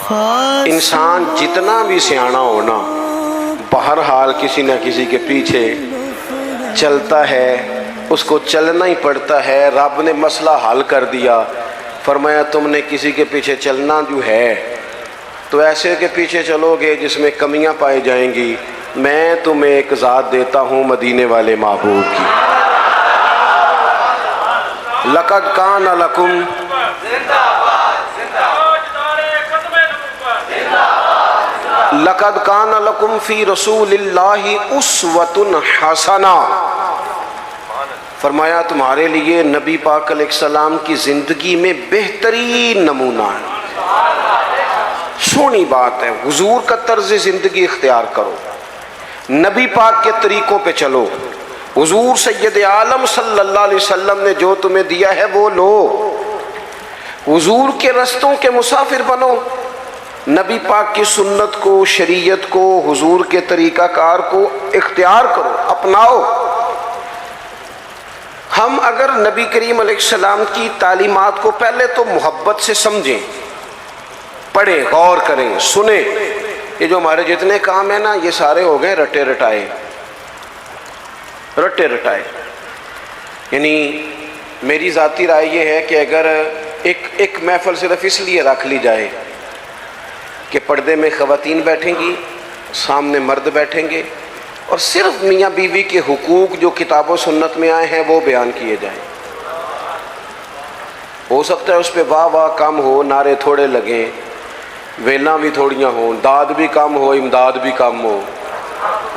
انسان جتنا بھی سیانا ہونا بہرحال کسی نہ کسی کے پیچھے چلتا ہے، اس کو چلنا ہی پڑتا ہے۔ رب نے مسئلہ حل کر دیا، فرمایا تم نے کسی کے پیچھے چلنا جو ہے تو ایسے کے پیچھے چلو گے جس میں کمیاں پائی جائیں گی۔ میں تمہیں ایک ذات دیتا ہوں مدینے والے محبوب کی۔ لقد کان لکم لقد کان لکم فی رسول اللہ اسوۃ حسنہ، فرمایا تمہارے لیے نبی پاک علیہ السلام کی زندگی میں بہترین نمونہ ہے۔ سونی بات ہے، حضور کا طرز زندگی اختیار کرو، نبی پاک کے طریقوں پہ چلو، حضور سید عالم صلی اللہ علیہ وسلم نے جو تمہیں دیا ہے وہ لو، حضور کے رستوں کے مسافر بنو، نبی پاک کی سنت کو، شریعت کو، حضور کے طریقہ کار کو اختیار کرو، اپناؤ۔ ہم اگر نبی کریم علیہ السلام کی تعلیمات کو پہلے تو محبت سے سمجھیں، پڑھیں، غور کریں، سنیں، یہ جو ہمارے جتنے کام ہیں نا یہ سارے ہو گئے رٹے رٹائے۔ یعنی میری ذاتی رائے یہ ہے کہ اگر ایک محفل صرف اس لیے رکھ لی جائے کہ پردے میں خواتین بیٹھیں گی، سامنے مرد بیٹھیں گے، اور صرف میاں بیوی کے حقوق جو کتاب و سنت میں آئے ہیں وہ بیان کیے جائیں، ہو سکتا ہے اس پہ واہ واہ کم ہو، نعرے تھوڑے لگیں، ویلاں بھی تھوڑیاں ہوں، داد بھی کم ہو، امداد بھی کم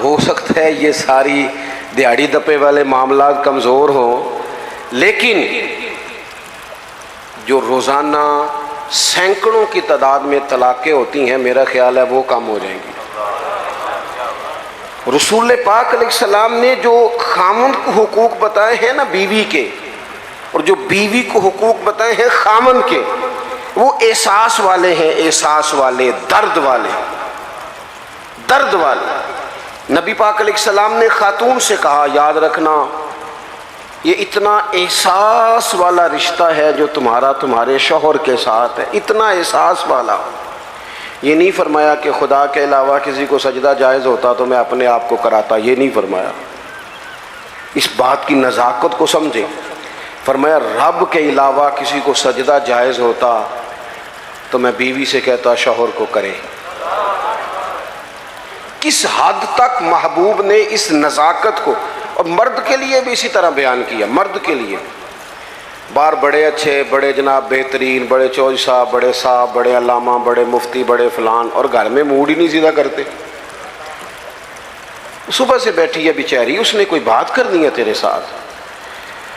ہو سکتا ہے یہ ساری دیہڑی دپے والے معاملات کمزور ہوں، لیکن جو روزانہ سینکڑوں کی تعداد میں طلاقیں ہوتی ہیں میرا خیال ہے وہ کم ہو جائیں گی۔ رسول پاک علیہ السلام نے جو خامند کو حقوق بتائے ہیں نا بیوی کے، اور جو بیوی کو حقوق بتائے ہیں خامند کے، وہ احساس والے ہیں، احساس والے، درد والے۔ نبی پاک علیہ السلام نے خاتون سے کہا یاد رکھنا یہ اتنا احساس والا رشتہ ہے جو تمہارے شوہر کے ساتھ ہے، اتنا احساس والا۔ یہ نہیں فرمایا کہ خدا کے علاوہ کسی کو سجدہ جائز ہوتا تو میں اپنے آپ کو کراتا، یہ نہیں فرمایا، اس بات کی نزاکت کو سمجھیں۔ فرمایا رب کے علاوہ کسی کو سجدہ جائز ہوتا تو میں بیوی سے کہتا شوہر کو کرے۔ کس حد تک محبوب نے اس نزاکت کو، اور مرد کے لیے بھی اسی طرح بیان کیا، مرد کے لیے باہر بڑے اچھے، بڑے جناب بہترین، بڑے چوج صاحب، بڑے صاحب، بڑے علامہ، بڑے مفتی، بڑے فلان، اور گھر میں موڈ ہی نہیں سیدھا کرتے۔ صبح سے بیٹھی ہے بیچاری، اس نے کوئی بات کرنی ہے تیرے ساتھ،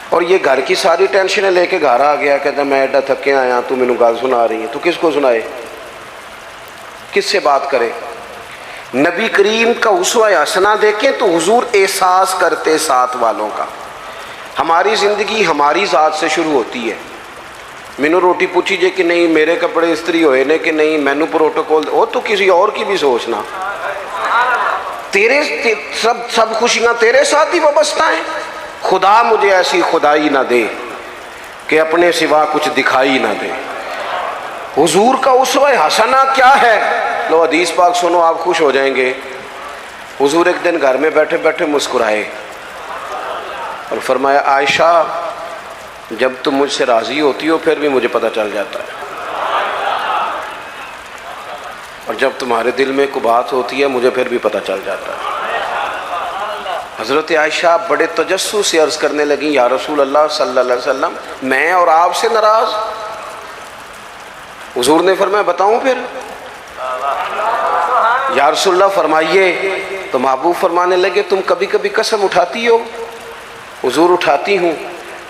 اور یہ گھر کی ساری ٹینشنیں لے کے گھر آ گیا، کہتا میں ایڈا تھکے آیا، تو مینوں گل سنا رہی ہے، تو کس کو سنائے، کس سے بات کرے؟ نبی کریم کا اسوہ حسنہ دیکھیں تو حضور احساس کرتے ساتھ والوں کا۔ ہماری زندگی ہماری ذات سے شروع ہوتی ہے، مینوں روٹی پوچھی جے کہ نہیں، میرے کپڑے استری ہوئے نے کہ نہیں، مینوں پروٹوکول وہ تو کسی اور کی بھی سوچنا، تیرے سب خوشیاں تیرے ساتھ ہی وابستہ ہیں۔ خدا مجھے ایسی خدائی نہ دے کہ اپنے سوا کچھ دکھائی نہ دے۔ حضور کا اسوہ حسنہ کیا ہے؟ لو حدیث پاک سنو، آپ خوش ہو جائیں گے۔ حضور ایک دن گھر میں بیٹھے بیٹھے مسکرائے اور فرمایا عائشہ جب تم مجھ سے راضی ہوتی ہو پھر بھی مجھے پتہ چل جاتا ہے، اور جب تمہارے دل میں کوئی بات ہوتی ہے مجھے پھر بھی پتہ چل جاتا ہے۔ حضرت عائشہ بڑے تجسس سے عرض کرنے لگیں یا رسول اللہ صلی اللہ علیہ وسلم میں اور آپ سے ناراض؟ حضور نے فرمایا بتاؤں پھر؟ یا رسول اللہ فرمائیے۔ تو محبوب فرمانے لگے تم کبھی کبھی قسم اٹھاتی ہو؟ حضور اٹھاتی ہوں۔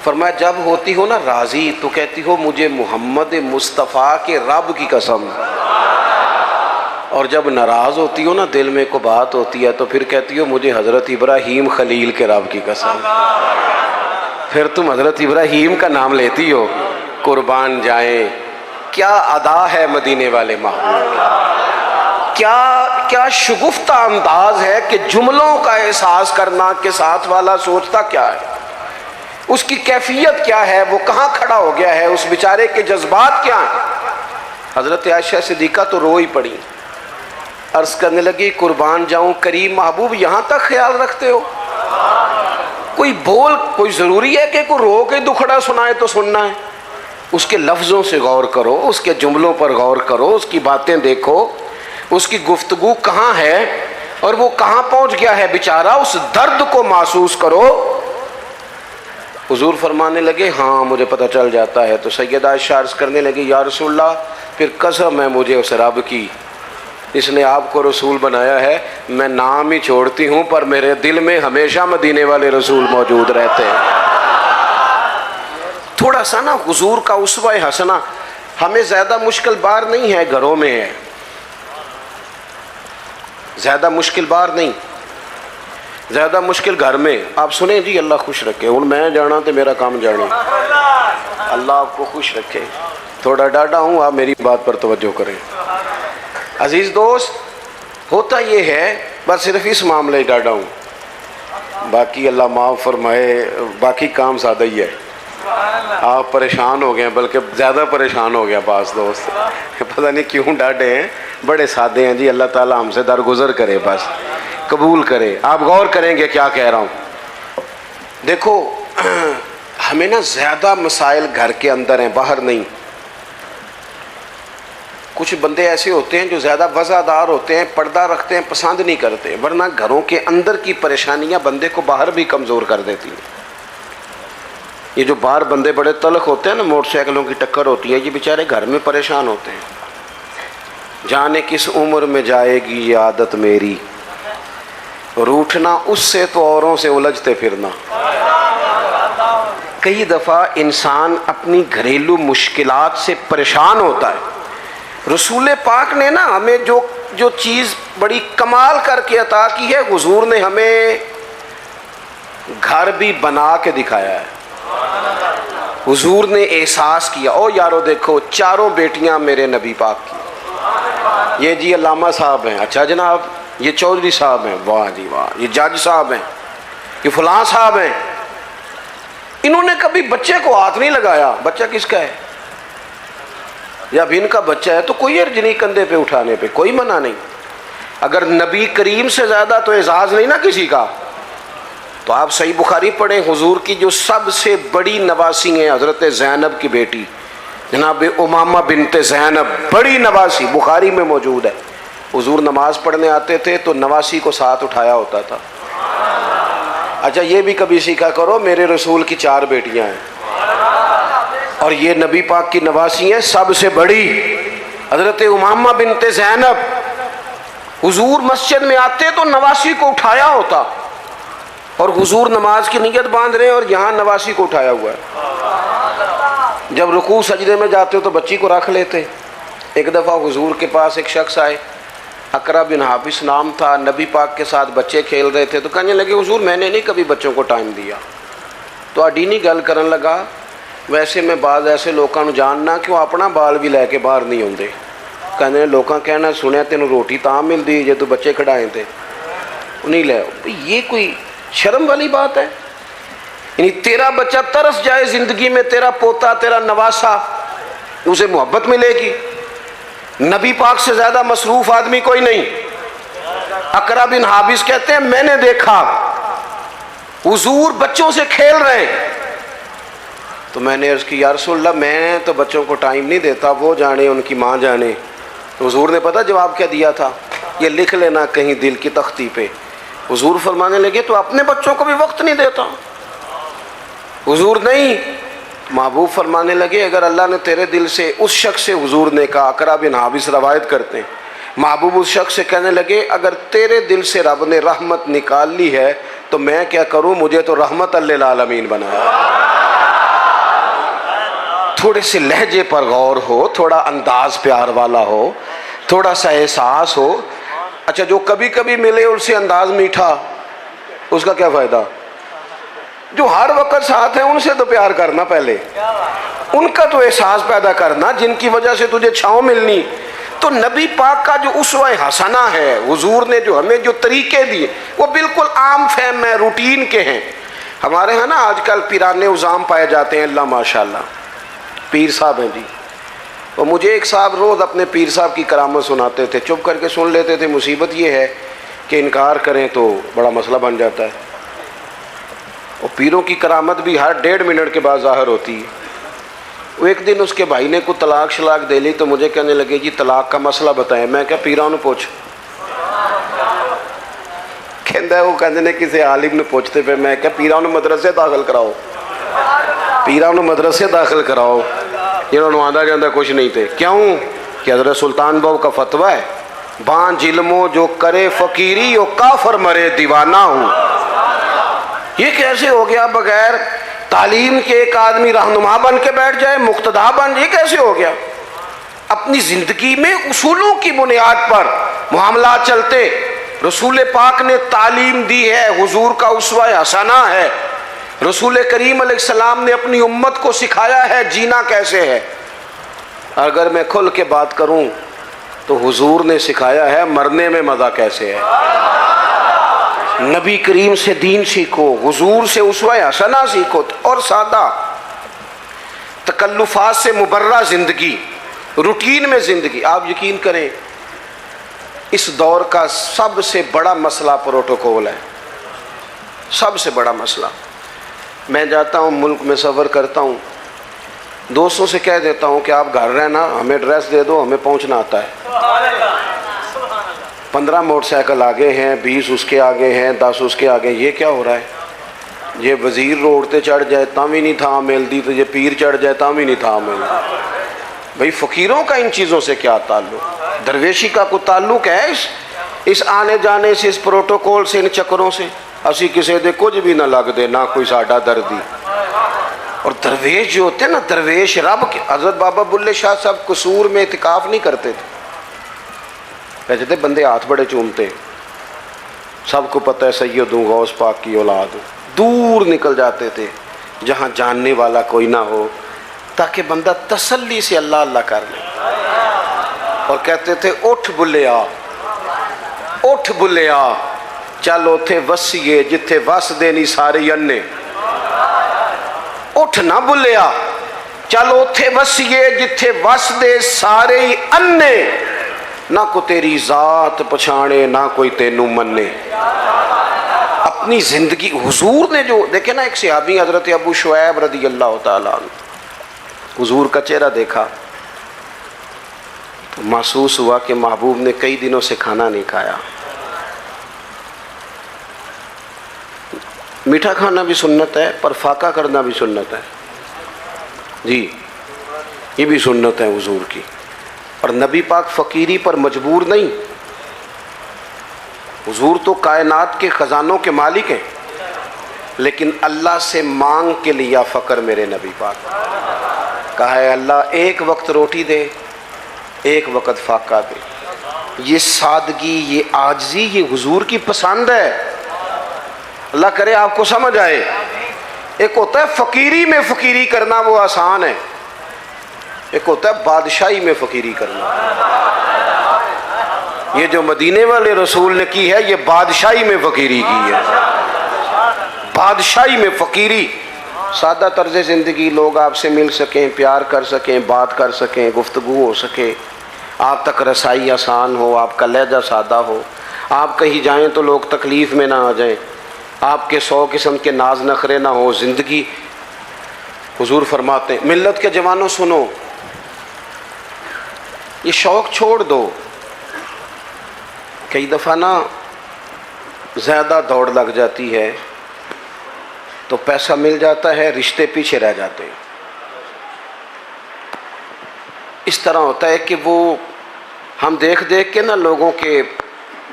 فرمایا جب ہوتی ہو نا راضی تو کہتی ہو مجھے محمد مصطفیٰ کے رب کی قسم، اور جب ناراض ہوتی ہو نا دل میں کوئی بات ہوتی ہے تو پھر کہتی ہو مجھے حضرت ابراہیم خلیل کے رب کی قسم۔ پھر تم حضرت ابراہیم کا نام لیتی ہو، قربان جائیں۔ کیا ادا ہے مدینے والے محبوب، کیا شگفتہ انداز ہے کہ جملوں کا احساس کرنا کہ ساتھ والا سوچتا کیا ہے، اس کی کیفیت کیا ہے، وہ کہاں کھڑا ہو گیا ہے، اس بیچارے کے جذبات کیا ہیں۔ حضرت عائشہ صدیقہ تو رو ہی پڑی، عرض کرنے لگی قربان جاؤں کریم محبوب یہاں تک خیال رکھتے ہو؟ کوئی ضروری ہے کہ کوئی رو کے دکھڑا سنائے تو سننا ہے؟ اس کے لفظوں سے غور کرو، اس کے جملوں پر غور کرو، اس کی باتیں دیکھو، اس کی گفتگو کہاں ہے اور وہ کہاں پہنچ گیا ہے بیچارہ، اس درد کو محسوس کرو۔ حضور فرمانے لگے ہاں مجھے پتہ چل جاتا ہے۔ تو سیدہ عائشہ عرض کرنے لگی یا رسول اللہ پھر قسم ہے مجھے اس رب کی اس نے آپ کو رسول بنایا ہے، میں نام ہی چھوڑتی ہوں پر میرے دل میں ہمیشہ مدینے والے رسول موجود رہتے ہیں۔ تھوڑا سا نا حضور کا اسوہ حسنہ، ہمیں زیادہ مشکل بار نہیں ہے، گھروں میں ہے، زیادہ مشکل بار نہیں، زیادہ مشکل گھر میں۔ آپ سنیں جی اللہ خوش رکھے، ہوں میں جانا تو میرا کام جانے، اللہ آپ کو خوش رکھے۔ تھوڑا ڈاڈا ہوں، آپ میری بات پر توجہ کریں۔ عزیز دوست، ہوتا یہ ہے بس صرف اس معاملے ہی ڈاڈا ہوں، باقی اللہ معاف فرمائے، باقی کام سادہ ہی ہے۔ آپ پریشان ہو گئے ہیں، بلکہ زیادہ پریشان ہو گیا بعض دوست، پتہ نہیں کیوں ڈاڈے ہیں، بڑے سادے ہیں جی، اللہ تعالیٰ ہم سے درگزر کرے، بس قبول کرے۔ آپ غور کریں گے کیا کہہ رہا ہوں۔ دیکھو ہمیں نا زیادہ مسائل گھر کے اندر ہیں، باہر نہیں۔ کچھ بندے ایسے ہوتے ہیں جو زیادہ وزادار ہوتے ہیں، پردہ رکھتے ہیں، پسند نہیں کرتے، ورنہ گھروں کے اندر کی پریشانیاں بندے کو باہر بھی کمزور کر دیتی ہیں۔ یہ جو باہر بندے بڑے تلخ ہوتے ہیں نا، موٹر سائیکلوں کی ٹکر ہوتی ہے، یہ بیچارے گھر میں پریشان ہوتے ہیں۔ جانے کس عمر میں جائے گی یہ عادت میری، روٹھنا اس سے تو اوروں سے الجھتے پھرنا۔ کئی دفعہ انسان اپنی گھریلو مشکلات سے پریشان ہوتا ہے۔ رسول پاک نے نا ہمیں جو چیز بڑی کمال کر کے عطا کی ہے، حضور نے ہمیں گھر بھی بنا کے دکھایا ہے۔ حضور نے احساس کیا، او یارو دیکھو چاروں بیٹیاں میرے نبی پاک کی، یہ جی علامہ صاحب ہیں، اچھا جناب، یہ چودھری صاحب ہیں، واہ جی واہ، یہ جج صاحب ہیں، یہ فلاں صاحب ہیں۔ انہوں نے کبھی بچے کو ہاتھ نہیں لگایا، بچہ کس کا ہے، یا اب ان کا بچہ ہے تو کوئی عرض نہیں کندھے پہ اٹھانے پہ، کوئی منع نہیں۔ اگر نبی کریم سے زیادہ تو اعزاز نہیں نا کسی کا، تو آپ صحیح بخاری پڑھیں، حضور کی جو سب سے بڑی نواسی ہیں حضرت زینب کی بیٹی جناب امامہ بنت زینب، بڑی نواسی، بخاری میں موجود ہے۔ حضور نماز پڑھنے آتے تھے تو نواسی کو ساتھ اٹھایا ہوتا تھا۔ اچھا یہ بھی کبھی سیکھا کرو، میرے رسول کی 4 بیٹیاں ہیں اور یہ نبی پاک کی نواسی ہیں، سب سے بڑی حضرت امامہ بنت زینب۔ حضور مسجد میں آتے تو نواسی کو اٹھایا ہوتا، اور حضور نماز کی نیت باندھ رہے ہیں اور یہاں نواسی کو اٹھایا ہوا ہے۔ جب رکوع سجدے میں جاتے تو بچی کو رکھ لیتے۔ ایک دفعہ حضور کے پاس ایک شخص آئے، اقرا بن حابس نام تھا، نبی پاک کے ساتھ بچے کھیل رہے تھے، تو کہنے لگے حضور میں نے نہیں کبھی بچوں کو ٹائم دیا۔ تو اڈینی گل کرن لگا، ویسے میں بعض ایسے لوگوں جاننا کہ وہ اپنا بال بھی لے کے باہر نہیں ہوندے، کہنے لوگاں کہنا سنیا تینوں روٹی تاں ملدی جے تو بچے کھڑائیں تھے نہیں لے۔ یہ کوئی شرم والی بات ہے؟ یعنی تیرا بچہ ترس جائے زندگی میں، تیرا پوتا، تیرا نواسا، اسے محبت ملے گی؟ نبی پاک سے زیادہ مصروف آدمی کوئی نہیں۔ اقرا بن حابس کہتے ہیں میں نے دیکھا حضور بچوں سے کھیل رہے ہیں، تو میں نے عرض کی یا رسول اللہ میں تو بچوں کو ٹائم نہیں دیتا، وہ جانے ان کی ماں جانے۔ تو حضور نے پتہ جواب کیا دیا تھا؟ یہ لکھ لینا کہیں دل کی تختی پہ۔ حضور فرمانے لگے تو اپنے بچوں کو بھی وقت نہیں دیتا؟ حضور نہیں، محبوب فرمانے لگے اگر اللہ نے تیرے دل سے، اس شخص سے حضور نے کہا، اقرا بن حابس روایت کرتے ہیں، محبوب اس شخص سے کہنے لگے اگر تیرے دل سے رب نے رحمت نکال لی ہے تو میں کیا کروں، مجھے تو رحمت للعالمین بنایا۔ تھوڑے سے لہجے پر غور ہو، تھوڑا انداز پیار والا ہو، تھوڑا سا احساس ہو۔ اچھا جو کبھی کبھی ملے ان سے انداز میٹھا، اس کا کیا فائدہ؟ جو ہر وقت ساتھ ہیں ان سے تو پیار کرنا، پہلے ان کا تو احساس پیدا کرنا جن کی وجہ سے تجھے چھاؤں ملنی۔ تو نبی پاک کا جو اسوہ حسنہ ہے، حضور نے جو ہمیں جو طریقے دیے وہ بالکل عام فہم ہے، روٹین کے ہیں۔ ہمارے ہاں نا آج کل پیرانے عظام پائے جاتے ہیں، اللہ ماشاءاللہ پیر صاحب ہیں جی، اور مجھے ایک صاحب روز اپنے پیر صاحب کی کرامت سناتے تھے، چپ کر کے سن لیتے تھے، مصیبت یہ ہے کہ انکار کریں تو بڑا مسئلہ بن جاتا ہے، اور پیروں کی کرامت بھی ہر 1.5 منٹ کے بعد ظاہر ہوتی ہے۔ وہ ایک دن اس کے بھائی نے کو طلاق شلاق دے لی تو مجھے کہنے لگے جی طلاق کا مسئلہ بتائیں۔ میں کیا پیراں نو پوچھ، کہندا ہے وہ کہندے نے کسی عالم نے پوچھتے پہ، میں کیا پیراں نو مدرسے داخل کراؤ، پیراں نو مدرسے داخل کراؤ، جنہوں نے آندا جاندہ کچھ نہیں تھے۔ کیوں کہ حضرت سلطان بہو کا فتویٰ ہے، بان ظلمو جو کرے فقیری و کافر مرے دیوانہ ہوں۔ یہ کیسے ہو گیا بغیر تعلیم کے ایک آدمی رہنما بن کے بیٹھ جائے، مقتدا بن، یہ کیسے ہو گیا؟ اپنی زندگی میں اصولوں کی بنیاد پر معاملات چلتے۔ رسول پاک نے تعلیم دی ہے، حضور کا اسوہ حسنہ ہے، رسول کریم علیہ السلام نے اپنی امت کو سکھایا ہے جینا کیسے ہے۔ اگر میں کھل کے بات کروں تو حضور نے سکھایا ہے مرنے میں مزہ کیسے ہے۔ نبی کریم سے دین سیکھو، حضور سے اسوہ حسنہ سیکھو، اور سادہ تکلفات سے مبرہ زندگی، روٹین میں زندگی۔ آپ یقین کریں اس دور کا سب سے بڑا مسئلہ پروٹوکول ہے، سب سے بڑا مسئلہ۔ میں جاتا ہوں ملک میں سفر کرتا ہوں، دوستوں سے کہہ دیتا ہوں کہ آپ گھر رہنا، ہمیں ایڈریس دے دو، ہمیں پہنچنا آتا ہے۔ 15 موٹر سائیکل آگے ہیں، 20 اس کے آگے ہیں، 10 اس کے آگے۔ یہ کیا ہو رہا ہے؟ یہ وزیر روڈ تے چڑھ جائے تاں بھی نہیں تھا ملتی، تو یہ پیر چڑھ جائے تاں بھی نہیں تھا ملتی۔ بھئی فقیروں کا ان چیزوں سے کیا تعلق؟ درویشی کا کوئی تعلق ہے اس آنے جانے سے، اس پروٹوکول سے، ان چکروں سے؟ اسی کسی دے کچھ بھی نہ لگ دے، نہ کوئی ساڈا دردی۔ اور درویش جو ہوتے ہیں نا، درویش رب کے، حضرت بابا بلے شاہ صاحب قصور میں اعتکاف نہیں کرتے تھے، کہتے تھے بندے ہاتھ بڑے چومتے، سب کو پتہ ہے سید ہوں، غوث پاک کی اولاد ہوں، دور نکل جاتے تھے جہاں جاننے والا کوئی نہ ہو، تاکہ بندہ تسلی سے اللہ اللہ کر لے۔ اور کہتے تھے اٹھ بلیا، اٹھ بلیا، چل اوتھے وسیے جتھے وس دینی سارے انے۔ اٹھ نہ بلیا، چل اوتھے وسیے جتھے وس دے سارے انے، نہ کو تیری ذات پچھانے نہ کوئی تینوں منے۔ اپنی زندگی حضور نے جو دیکھے نا، ایک صحابی حضرت ابو شعیب رضی اللہ تعالیٰ عنہ، حضور کا چہرہ دیکھا تو محسوس ہوا کہ محبوب نے کئی دنوں سے کھانا نہیں کھایا۔ میٹھا کھانا بھی سنت ہے، پر فاقہ کرنا بھی سنت ہے، جی یہ بھی سنت ہے حضور کی۔ اور نبی پاک فقیری پر مجبور نہیں، حضور تو کائنات کے خزانوں کے مالک ہیں، لیکن اللہ سے مانگ کے لیا فقر میرے نبی پاک۔ کہا ہے اللہ ایک وقت روٹی دے، ایک وقت فاقہ دے۔ یہ سادگی، یہ عاجزی، یہ حضور کی پسند ہے۔ اللہ کرے آپ کو سمجھ آئے۔ ایک ہوتا ہے فقیری میں فقیری کرنا، وہ آسان ہے، ایک ہوتا ہے بادشاہی میں فقیری کرنا۔ یہ جو مدینے والے رسول نے کی ہے، یہ بادشاہی میں فقیری کی ہے، بادشاہی میں فقیری۔ سادہ طرز زندگی، لوگ آپ سے مل سکیں، پیار کر سکیں، بات کر سکیں، گفتگو ہو سکے، آپ تک رسائی آسان ہو، آپ کا لہجہ سادہ ہو، آپ کہیں جائیں تو لوگ تکلیف میں نہ آ جائیں، آپ کے 100 قسم کے ناز نخرے نہ ہو زندگی۔ حضور فرماتے ہیں ملت کے جوانوں سنو، یہ شوق چھوڑ دو۔ کئی دفعہ نا زیادہ دوڑ لگ جاتی ہے تو پیسہ مل جاتا ہے، رشتے پیچھے رہ جاتے ہیں۔ اس طرح ہوتا ہے کہ وہ ہم دیکھ دیکھ کے نا لوگوں کے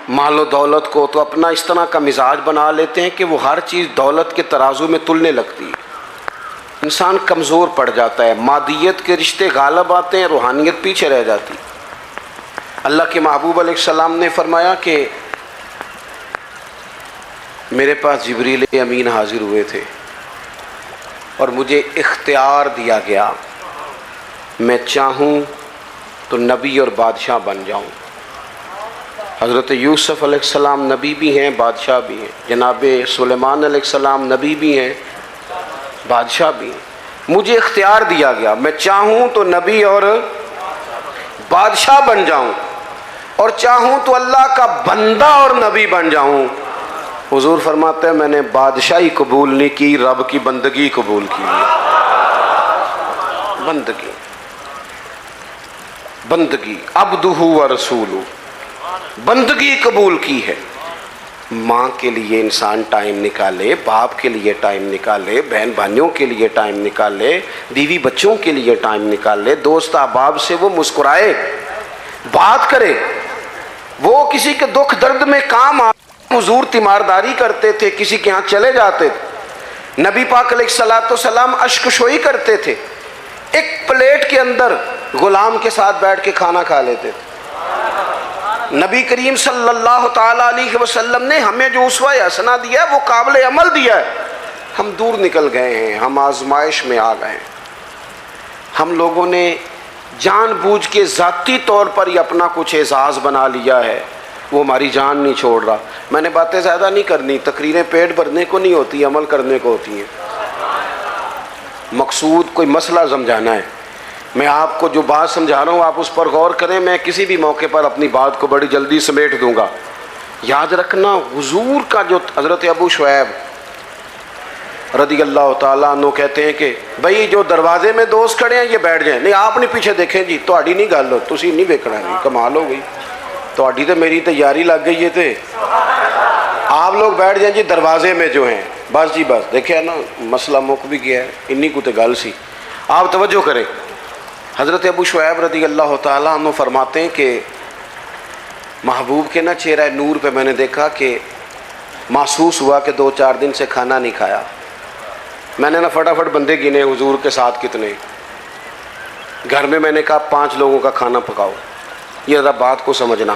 مال و دولت کو تو اپنا اس طرح کا مزاج بنا لیتے ہیں کہ وہ ہر چیز دولت کے ترازو میں تلنے لگتی ہے، انسان کمزور پڑ جاتا ہے، مادیت کے رشتے غالب آتے ہیں، روحانیت پیچھے رہ جاتی۔ اللہ کے محبوب علیہ السلام نے فرمایا کہ میرے پاس جبریل امین حاضر ہوئے تھے اور مجھے اختیار دیا گیا، میں چاہوں تو نبی اور بادشاہ بن جاؤں۔ حضرت یوسف علیہ السلام نبی بھی ہیں، بادشاہ بھی ہیں، جناب سلیمان علیہ السلام نبی بھی ہیں، بادشاہ بھی ہیں۔ مجھے اختیار دیا گیا، میں چاہوں تو نبی اور بادشاہ بن جاؤں اور چاہوں تو اللہ کا بندہ اور نبی بن جاؤں. حضور فرماتے ہیں میں نے بادشاہی قبول نہیں کی، رب کی بندگی قبول کی. بندگی، بندگی، عبدہ و رسولہ، بندگی قبول کی ہے. ماں کے لیے انسان ٹائم نکالے، باپ کے لیے ٹائم نکالے، بہن بھائیوں کے لیے ٹائم نکالے، بیوی بچوں کے لیے ٹائم نکالے، دوست احباب سے وہ مسکرائے، بات کرے، وہ کسی کے دکھ درد میں کام آ. حضور تیمارداری کرتے تھے، کسی کے ہاں چلے جاتے تھے، نبی پاک علیہ الصلوۃ والسلام اشک شوئی کرتے تھے، ایک پلیٹ کے اندر غلام کے ساتھ بیٹھ کے کھانا کھا لیتے تھے. نبی کریم صلی اللہ تعالیٰ علیہ وسلم نے ہمیں جو اسوہ حسنہ دیا ہے وہ قابل عمل دیا ہے. ہم دور نکل گئے ہیں، ہم آزمائش میں آ گئے ہیں. ہم لوگوں نے جان بوجھ کے ذاتی طور پر ہی اپنا کچھ اعزاز بنا لیا ہے، وہ ہماری جان نہیں چھوڑ رہا. میں نے باتیں زیادہ نہیں کرنی، تقریریں پیٹ بھرنے کو نہیں ہوتی، عمل کرنے کو ہوتی ہیں. مقصود کوئی مسئلہ سمجھانا ہے. میں آپ کو جو بات سمجھا رہا ہوں آپ اس پر غور کریں. میں کسی بھی موقع پر اپنی بات کو بڑی جلدی سمیٹ دوں گا. یاد رکھنا حضور کا جو حضرت ابو شعیب رضی اللہ تعالیٰ عنہ کہتے ہیں کہ بھائی جو دروازے میں دوست کھڑے ہیں یہ بیٹھ جائیں. نہیں آپ نہیں پیچھے دیکھیں جی، تہاڈی نہیں گل، تسی نہیں ویکھنا. نہیں کمال ہو گئی، تہاڈی تو میری تیاری لگ گئی ہے. تے آپ لوگ بیٹھ جائیں جی دروازے میں جو ہیں. بس جی بس، دیکھیں نا مسئلہ مک بھی گیا ہے. انی کو تو گل سی. آپ توجہ کریں. حضرت ابو شعیب رضی اللہ تعالیٰ عنہ فرماتے ہیں کہ محبوب کے نا چہرہ نور پہ میں نے دیکھا کہ محسوس ہوا کہ 2-4 دن سے کھانا نہیں کھایا. میں نے نا فٹافٹ بندے گنے حضور کے ساتھ کتنے. گھر میں میں نے کہا 5 لوگوں کا کھانا پکاؤ. یہ ذرا بات کو سمجھنا.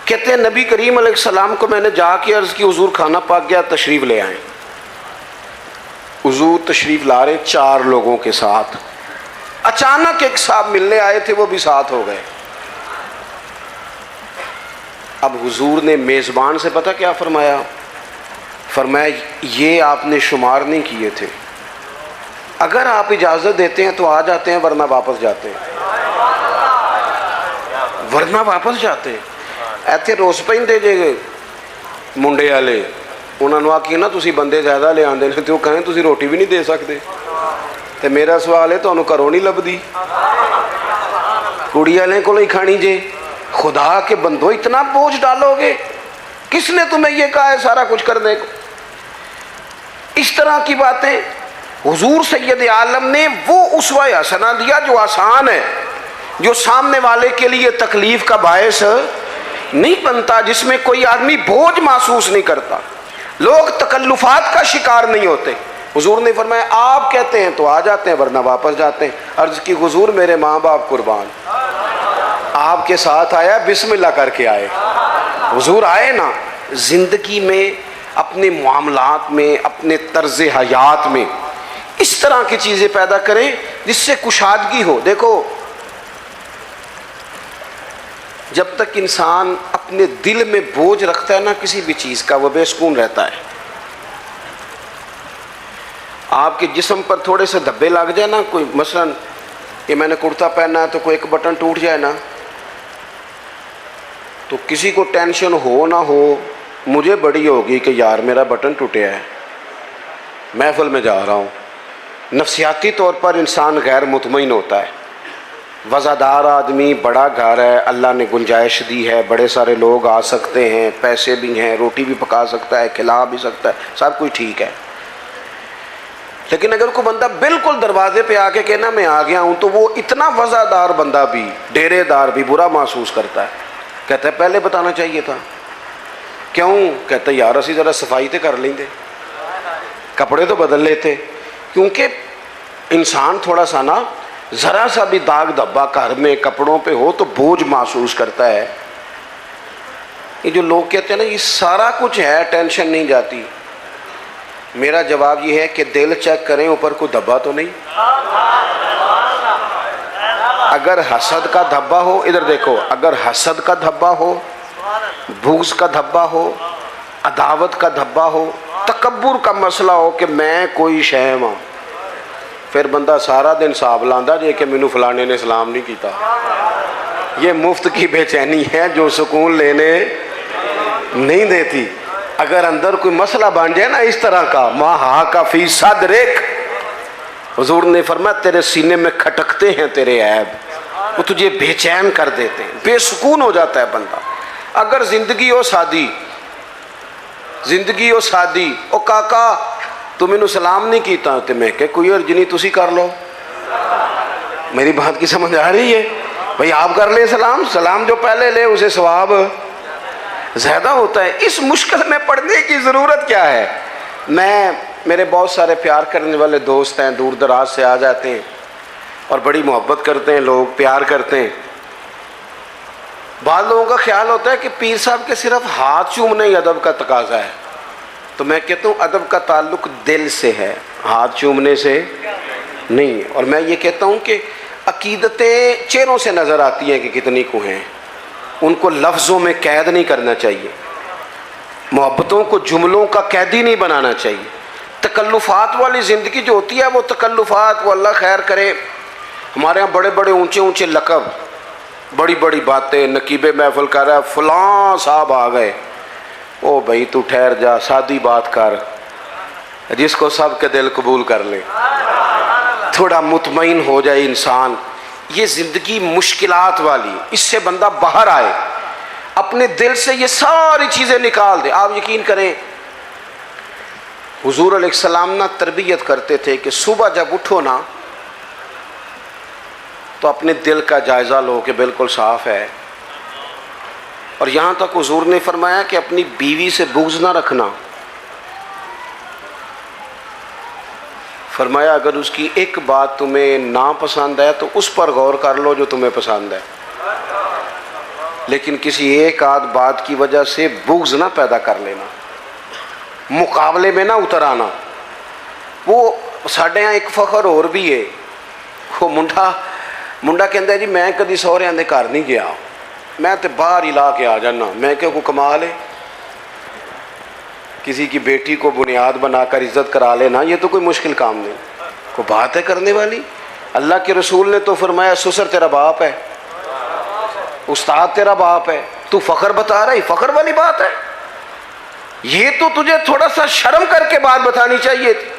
کہتے ہیں نبی کریم علیہ السلام کو میں نے جا کے عرض کی حضور کھانا پک گیا، تشریف لے آئیں. حضور تشریف لا رہے 4 لوگوں کے ساتھ. اچانک ایک صاحب ملنے آئے تھے، وہ بھی ساتھ ہو گئے. اب حضور نے میزبان سے پتہ کیا فرمایا؟ فرمایا یہ آپ نے شمار نہیں کیے تھے، اگر آپ اجازت دیتے ہیں تو آ جاتے ہیں، ورنہ واپس جاتے ہیں. ورنہ واپس جاتے ہیں. ایتھے روز پہندے جے منڈے والے، انہوں نے آخی نا تسی بندے زیادہ لے آندے نے تو کہیں تسی روٹی بھی نہیں دے سکتے. تو میرا سوال ہے تمہیں گھروں نہیں لبھی، کڑی والے کو ہی کھانی جے. خدا کے بندو اتنا بوجھ ڈالو گے؟ کس نے تمہیں یہ کہا ہے سارا کچھ کرنے کو؟ اس طرح کی باتیں. حضور سید عالم نے وہ اسوہ حسنہ دیا جو آسان ہے، جو سامنے والے کے لیے تکلیف کا باعث نہیں بنتا، جس میں کوئی آدمی بوجھ محسوس نہیں کرتا، لوگ تکلفات کا شکار نہیں ہوتے. حضور نے فرمایا آپ کہتے ہیں تو آ جاتے ہیں، ورنہ واپس جاتے ہیں. عرض کی حضور میرے ماں باپ قربان، آپ کے ساتھ آیا بسم اللہ کر کے آئے. حضور آئے نا. زندگی میں، اپنے معاملات میں، اپنے طرز حیات میں اس طرح کی چیزیں پیدا کریں جس سے کشادگی ہو. دیکھو جب تک انسان اپنے دل میں بوجھ رکھتا ہے نا کسی بھی چیز کا، وہ بے سکون رہتا ہے. آپ کے جسم پر تھوڑے سے دھبے لگ جائے نا، کوئی مثلا یہ میں نے کرتا پہنا ہے تو کوئی ایک بٹن ٹوٹ جائے نا، تو کسی کو ٹینشن ہو نہ ہو، مجھے بڑی ہوگی کہ یار میرا بٹن ٹوٹیا ہے، محفل میں جا رہا ہوں. نفسیاتی طور پر انسان غیر مطمئن ہوتا ہے. وزادار آدمی، بڑا گھر ہے، اللہ نے گنجائش دی ہے، بڑے سارے لوگ آ سکتے ہیں، پیسے بھی ہیں، روٹی بھی پکا سکتا ہے، کھلا بھی سکتا ہے، سب کچھ ٹھیک ہے. لیکن اگر کوئی بندہ بالکل دروازے پہ آ کے کہنا میں آ گیا ہوں، تو وہ اتنا وزادار بندہ بھی، ڈیرے دار بھی برا محسوس کرتا ہے. کہتا ہے پہلے بتانا چاہیے تھا. کیوں؟ کہتا ہے یار اسی ذرا صفائی تے کر لیں دے، کپڑے تو بدل لیتے. کیونکہ انسان تھوڑا سا نا، ذرا سا بھی داغ دھبا گھر میں کپڑوں پہ ہو تو بوجھ محسوس کرتا ہے. یہ جو لوگ کہتے ہیں نا یہ سارا کچھ ہے، ٹینشن نہیں جاتی، میرا جواب یہ ہے کہ دل چیک کریں اوپر کوئی دھبا تو نہیں. اگر حسد کا دھبا ہو، ادھر دیکھو، اگر حسد کا دھبا ہو، بغض کا دھبا ہو، عداوت کا دھبا ہو، تکبر کا مسئلہ ہو کہ میں کوئی شے ہوں، پھر بندہ سارا دن حساب لاندا جے کہ مینوں فلانے نے سلام نہیں کیتا. یہ مفت کی بے چینی ہے جو سکون لینے نہیں دیتی. اگر اندر کوئی مسئلہ بن جائے نا اس طرح کا، ماں ہا کا فی صدرک، حضور نے فرمایا تیرے سینے میں کھٹکتے ہیں تیرے عیب، وہ تجھے بے چین کر دیتے ہیں، بے سکون ہو جاتا ہے بندہ. اگر زندگی ہو سادی، زندگی ہو سادی، او کاکا تو مینوں سلام نہیں کیتا، تے میں کہ کوئی عرض نہیں تسی کر لو. میری بات کی سمجھ آ رہی ہے؟ بھئی آپ کر لیں سلام، سلام جو پہلے لے اسے ثواب زیادہ ہوتا ہے. اس مشکل میں پڑھنے کی ضرورت کیا ہے؟ میرے بہت سارے پیار کرنے والے دوست ہیں، دور دراز سے آ جاتے ہیں اور بڑی محبت کرتے ہیں، لوگ پیار کرتے ہیں. بعض لوگوں کا خیال ہوتا ہے کہ پیر صاحب کے صرف ہاتھ چومنے ہی ادب کا تقاضا ہے. تو میں کہتا ہوں ادب کا تعلق دل سے ہے، ہاتھ چومنے سے نہیں. اور میں یہ کہتا ہوں کہ عقیدتیں چہروں سے نظر آتی ہیں کہ کتنی کو ہیں، ان کو لفظوں میں قید نہیں کرنا چاہیے، محبتوں کو جملوں کا قیدی نہیں بنانا چاہیے. تکلفات والی زندگی جو ہوتی ہے وہ تکلفات، وہ اللہ خیر کرے. ہمارے ہاں بڑے بڑے اونچے اونچے لقب، بڑی بڑی باتیں، نقیب محفل کر رہا ہے فلاں صاحب آ گئے. او بھائی تو ٹھہر جا، سادی بات کر، جس کو سب کے دل قبول کر لے، تھوڑا مطمئن ہو جائے انسان. یہ زندگی مشکلات والی، اس سے بندہ باہر آئے، اپنے دل سے یہ ساری چیزیں نکال دے. آپ یقین کریں حضور علیہ السلام نا تربیت کرتے تھے کہ صبح جب اٹھو نا تو اپنے دل کا جائزہ لو کہ بالکل صاف ہے. اور یہاں تک حضور نے فرمایا کہ اپنی بیوی سے بغض نہ رکھنا. فرمایا اگر اس کی ایک بات تمہیں نا پسند ہے تو اس پر غور کر لو جو تمہیں پسند ہے، لیکن کسی ایک آدھ بات کی وجہ سے بغض نہ پیدا کر لینا، مقابلے میں نہ اتر آنا. وہ ساڈے یہاں ایک فخر اور بھی ہے، وہ منڈا کہندا ہے جی میں کدی سہریاں دے گھر نہیں گیا، میں تے باہر ہی لا کے آ جانا. میں کہ کوئی کمال ہے، کسی کی بیٹی کو بنیاد بنا کر عزت کرا لینا یہ تو کوئی مشکل کام نہیں، کوئی بات ہے کرنے والی. اللہ کے رسول نے تو فرمایا سسر تیرا باپ ہے، استاد تیرا باپ ہے، تو فخر بتا رہا ہے، فخر والی بات ہے. یہ تو تجھے تھوڑا سا شرم کر کے بات بتانی چاہیے تھی.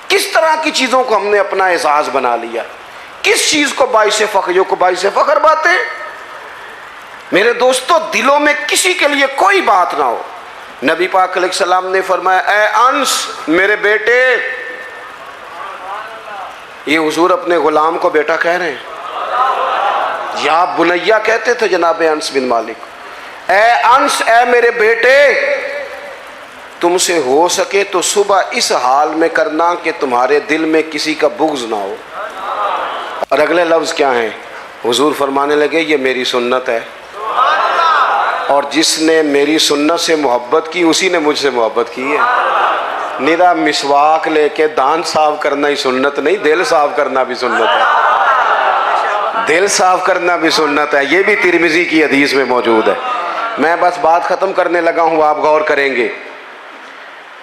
کس طرح کی چیزوں کو ہم نے اپنا اعزاز بنا لیا، کس چیز کو باعث فخر، کو باعث فخر باتیں. میرے دوستو دلوں میں کسی کے لیے کوئی بات نہ ہو. نبی پاک علیہ السلام نے فرمایا اے انس میرے بیٹے، یہ حضور اپنے غلام کو بیٹا کہہ رہے ہیں، یا بنیا کہتے تھے جناب انس بن مالک. اے انس، اے میرے بیٹے، تم سے ہو سکے تو صبح اس حال میں کرنا کہ تمہارے دل میں کسی کا بغض نہ ہو. اور اگلے لفظ کیا ہیں؟ حضور فرمانے لگے یہ میری سنت ہے، اور جس نے میری سنت سے محبت کی اسی نے مجھ سے محبت کی ہے. نرا مسواک لے کے دان صاف کرنا ہی سنت نہیں، دل صاف کرنا بھی سنت ہے، دل صاف کرنا بھی سنت ہے. یہ بھی ترمذی کی حدیث میں موجود ہے. میں بس بات ختم کرنے لگا ہوں، آپ غور کریں گے.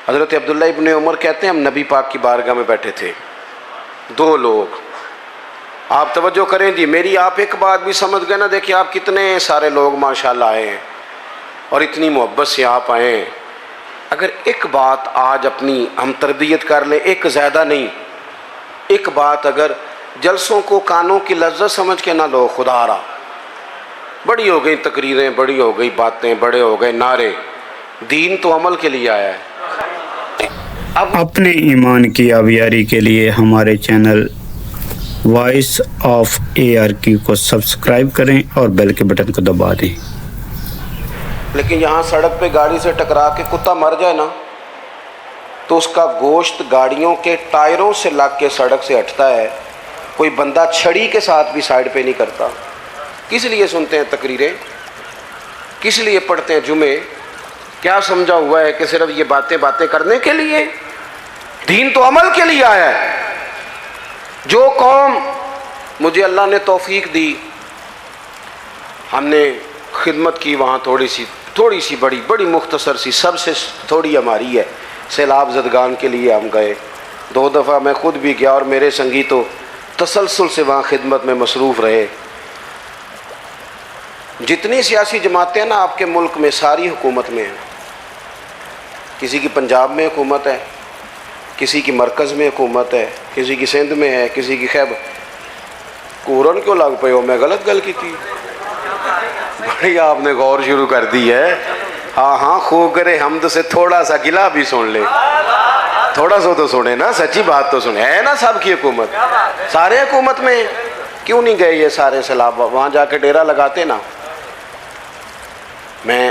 حضرت عبداللہ ابن عمر کہتے ہیں ہم نبی پاک کی بارگاہ میں بیٹھے تھے، دو لوگ. آپ توجہ کریں جی، میری آپ ایک بات بھی سمجھ گئے نا. دیکھیں آپ کتنے سارے لوگ ماشاءاللہ آئے ہیں اور اتنی محبت سے آپ آئے ہیں. اگر ایک بات آج اپنی ہم تربیت کر لیں، ایک زیادہ نہیں، ایک بات اگر جلسوں کو کانوں کی لذت سمجھ کے نہ لو، خدا را بڑی ہو گئی تقریریں، بڑی ہو گئی باتیں، بڑے ہو گئے نعرے. دین تو عمل کے لیے آیا ہے. اب اپنے ایمان کی آبیاری کے لیے ہمارے چینل وائس آف ARQ کو سبسکرائب کریں اور بیل کے بٹن کو دبا دیں. لیکن یہاں سڑک پہ گاڑی سے ٹکرا کے کتا مر جائے نا تو اس کا گوشت گاڑیوں کے ٹائروں سے لگ کے سڑک سے ہٹتا ہے. کوئی بندہ چھڑی کے ساتھ بھی سائڈ پہ نہیں کرتا. کس لیے سنتے ہیں تقریریں؟ کس لیے پڑھتے ہیں جمعے؟ کیا سمجھا ہوا ہے کہ صرف یہ باتیں کرنے کے لیے؟ دین تو عمل کے لیے آیا ہے. جو قوم مجھے اللہ نے توفیق دی، ہم نے خدمت کی وہاں تھوڑی سی بڑی مختصر سی، سب سے تھوڑی ہماری ہے. سیلاب زدگان کے لیے ہم گئے، 2 دفعہ میں خود بھی گیا اور میرے سنگی تو تسلسل سے وہاں خدمت میں مصروف رہے۔ جتنی سیاسی جماعتیں ہیں نا آپ کے ملک میں، ساری حکومت میں ہیں۔ کسی کی پنجاب میں حکومت ہے، کسی کی مرکز میں حکومت ہے، کسی کی سندھ میں ہے، کسی کی خیبر۔ کورن کیوں لگ پے ہو؟ میں غلط گل کی تھی؟ بڑی آپ نے غور شروع کر دی ہے۔ ہاں ہاں، خوب کرے حمد سے تھوڑا سا گلا بھی سن لے، تھوڑا سا تو سنے نا، سچی بات تو سنے۔ ہے نا سب کی حکومت، سارے حکومت میں کیوں نہیں گئے یہ سارے سیلاب؟ وہاں جا کے ڈیرا لگاتے نا۔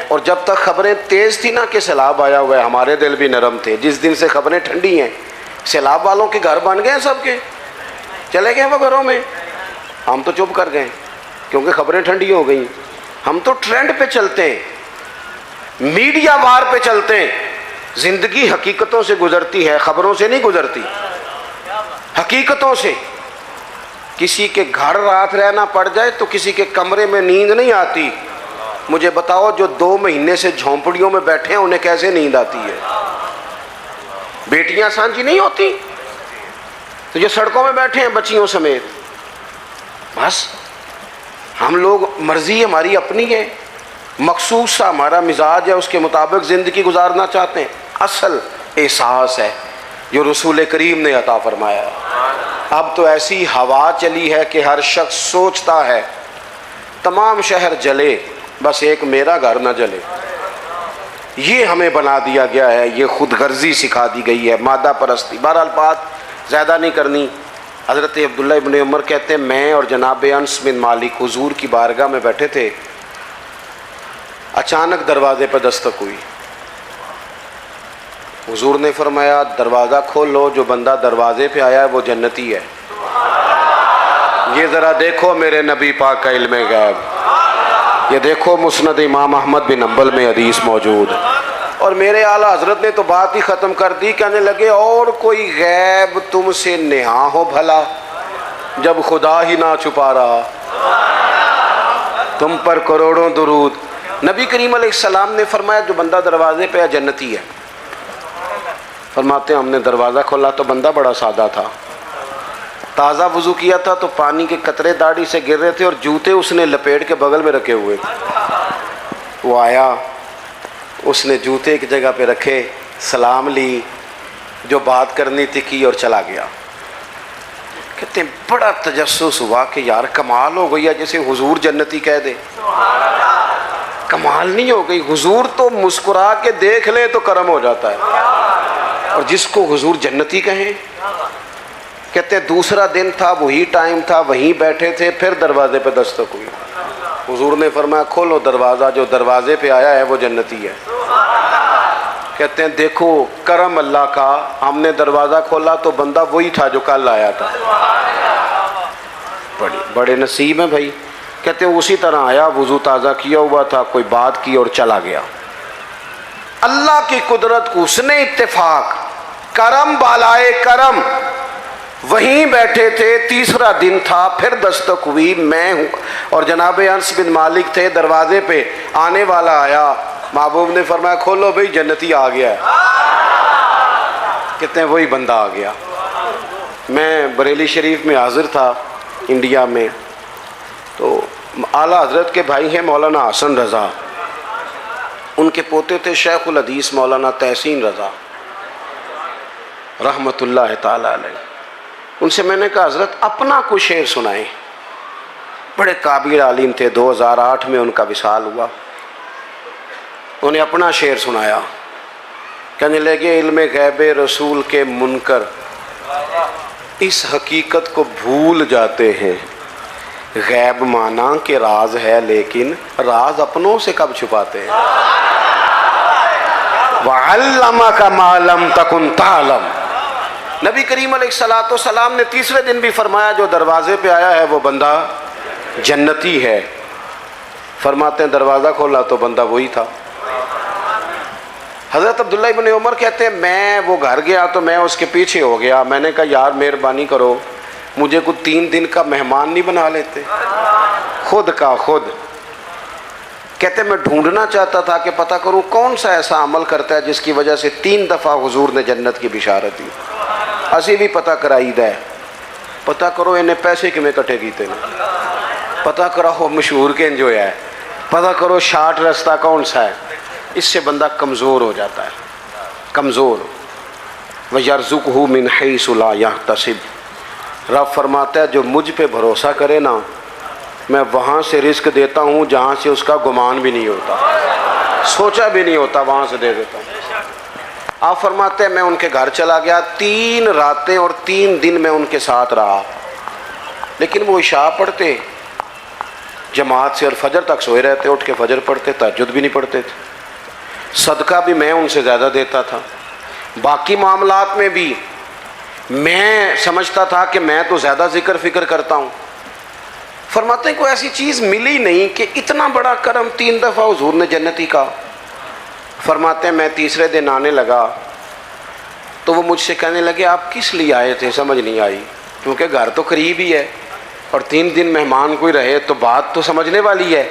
اور جب تک خبریں تیز تھی نا کہ سیلاب آیا ہوا ہے، ہمارے دل بھی نرم تھے۔ جس دن سے خبریں ٹھنڈی ہیں، سیلاب والوں کے گھر بن گئے ہیں، سب کے چلے گئے وہ گھروں میں، ہم تو چپ کر گئے کیونکہ خبریں ٹھنڈی ہو گئیں۔ ہم تو ٹرینڈ پہ چلتے ہیں، میڈیا وار پہ چلتے ہیں۔ زندگی حقیقتوں سے گزرتی ہے، خبروں سے نہیں گزرتی، حقیقتوں سے۔ کسی کے گھر رات رہنا پڑ جائے تو کسی کے کمرے میں نیند نہیں آتی۔ مجھے بتاؤ جو 2 مہینے سے جھونپڑیوں میں بیٹھے ہیں انہیں کیسے نیند آتی ہے؟ بیٹیاں سانجی نہیں ہوتی تو جو سڑکوں میں بیٹھے ہیں بچیوں سمیت۔ بس ہم لوگ، مرضی ہماری اپنی ہے، مخصوص سا ہمارا مزاج ہے، اس کے مطابق زندگی گزارنا چاہتے ہیں۔ اصل احساس ہے جو رسول کریم نے عطا فرمایا ہے۔ اب تو ایسی ہوا چلی ہے کہ ہر شخص سوچتا ہے تمام شہر جلے، بس ایک میرا گھر نہ جلے۔ یہ ہمیں بنا دیا گیا ہے، یہ خود غرضی سکھا دی گئی ہے، مادہ پرستی۔ بہرحال بات زیادہ نہیں کرنی۔ حضرت عبداللہ ابن عمر کہتے ہیں میں اور جناب انس بن مالک حضور کی بارگاہ میں بیٹھے تھے، اچانک دروازے پہ دستک ہوئی۔ حضور نے فرمایا دروازہ کھولو، جو بندہ دروازے پہ آیا ہے وہ جنتی ہے۔ یہ ذرا دیکھو میرے نبی پاک کا علم غیب، یہ دیکھو مسند امام احمد بن حنبل میں حدیث موجود۔ اور میرے اعلیٰ حضرت نے تو بات ہی ختم کر دی، کہنے لگے اور کوئی غیب تم سے نہاں ہو بھلا جب خدا ہی نہ چھپا رہا، تم پر کروڑوں درود۔ نبی کریم علیہ السلام نے فرمایا جو بندہ دروازے پہ جنتی ہے۔ فرماتے ہیں ہم نے دروازہ کھولا تو بندہ بڑا سادہ تھا، تازہ وضو کیا تھا تو پانی کے قطرے داڑھی سے گر رہے تھے اور جوتے اس نے لپیٹ کے بغل میں رکھے ہوئے تھے۔ وہ آیا، اس نے جوتے ایک جگہ پہ رکھے، سلام لی، جو بات کرنی تھی کی اور چلا گیا۔ کہتے ہیں بڑا تجسس ہوا کہ یار کمال ہو گئی ہے، جیسے حضور جنتی کہہ دے۔ کمال نہیں ہو گئی؟ حضور تو مسکرا کے دیکھ لے تو کرم ہو جاتا ہے، اور جس کو حضور جنتی کہیں۔ کہتے ہیں دوسرا دن تھا، وہی ٹائم تھا، وہیں بیٹھے تھے، پھر دروازے پہ دستک ہوئی۔ حضور نے فرمایا کھولو دروازہ، جو دروازے پہ آیا ہے وہ جنتی ہے۔ کہتے ہیں دیکھو کرم اللہ کا، ہم نے دروازہ کھولا تو بندہ وہی تھا جو کل آیا تھا۔ بڑے نصیب ہیں بھائی۔ کہتے ہیں اسی طرح آیا، وضو تازہ کیا ہوا تھا، کوئی بات کی اور چلا گیا۔ اللہ کی قدرت کو حسن اتفاق، کرم بالائے کرم، وہیں بیٹھے تھے، تیسرا دن تھا، پھر دستک ہوئی، میں ہوں اور جناب انس بن مالک تھے، دروازے پہ آنے والا آیا، محبوب نے فرمایا کھولو بھئی جنتی آ گیا ہے۔ کہتے ہیں وہی بندہ آ گیا۔ میں بریلی شریف میں حاضر تھا انڈیا میں، تو اعلیٰ حضرت کے بھائی ہیں مولانا حسن رضا، ان کے پوتے تھے شیخ الحدیث مولانا تحسین رضا رحمۃ اللہ تعالی علیہ۔ ان سے میں نے کہا حضرت اپنا کوئی شعر سنائیں۔ بڑے قابل عالم تھے، 2008 میں ان کا وصال ہوا۔ انہیں اپنا شعر سنایا، کہنے لگے علم غیب رسول کے منکر اس حقیقت کو بھول جاتے ہیں، غیب مانا کہ راز ہے لیکن راز اپنوں سے کب چھپاتے ہیں۔ وَعَلَّمَكَ مَا لَمْ تَكُنْ تَعْلَمْ۔ نبی کریم علیہ السلام نے تیسرے دن بھی فرمایا جو دروازے پہ آیا ہے وہ بندہ جنتی ہے۔ فرماتے ہیں دروازہ کھولا تو بندہ وہی تھا۔ حضرت عبداللہ ابن عمر کہتے ہیں میں وہ گھر گیا تو میں اس کے پیچھے ہو گیا، میں نے کہا یار مہربانی کرو مجھے کوئی 3 دن کا مہمان نہیں بنا لیتے، خود کا خود۔ کہتے میں ڈھونڈنا چاہتا تھا کہ پتہ کروں کون سا ایسا عمل کرتا ہے جس کی وجہ سے 3 دفعہ حضور نے جنت کی بشارت دی۔ اسی بھی پتہ کرائی دا ہے، پتہ کرو انہیں پیسے کمیں کٹے کیتے ہیں، پتہ کرو مشہور کے جو ہے، پتہ کرو شارٹ راستہ کون سا ہے۔ اس سے بندہ کمزور ہو جاتا ہے، کمزور۔ وَيَرْزُقْهُ مِنْ حَيْثُ لَا يَحْتَسِبُ، رب فرماتا ہے جو مجھ پہ بھروسہ کرے نا، میں وہاں سے رزق دیتا ہوں جہاں سے اس کا گمان بھی نہیں ہوتا، سوچا بھی نہیں ہوتا، وہاں سے دے دیتا ہوں۔ آپ فرماتے ہیں میں ان کے گھر چلا گیا، 3 راتیں اور 3 دن میں ان کے ساتھ رہا، لیکن وہ عشاء پڑھتے جماعت سے اور فجر تک سوئے رہتے، اٹھ کے فجر پڑھتے، تہجد بھی نہیں پڑھتے تھے، صدقہ بھی میں ان سے زیادہ دیتا تھا، باقی معاملات میں بھی میں سمجھتا تھا کہ میں تو زیادہ ذکر فکر کرتا ہوں۔ فرماتے ہیں کوئی ایسی چیز ملی نہیں کہ اتنا بڑا کرم 3 دفعہ حضور نے جنتی کا۔ فرماتے ہیں میں تیسرے دن آنے لگا تو وہ مجھ سے کہنے لگے آپ کس لیے آئے تھے؟ سمجھ نہیں آئی، کیونکہ گھر تو قریب ہی ہے اور 3 دن مہمان کوئی رہے تو بات تو سمجھنے والی ہے۔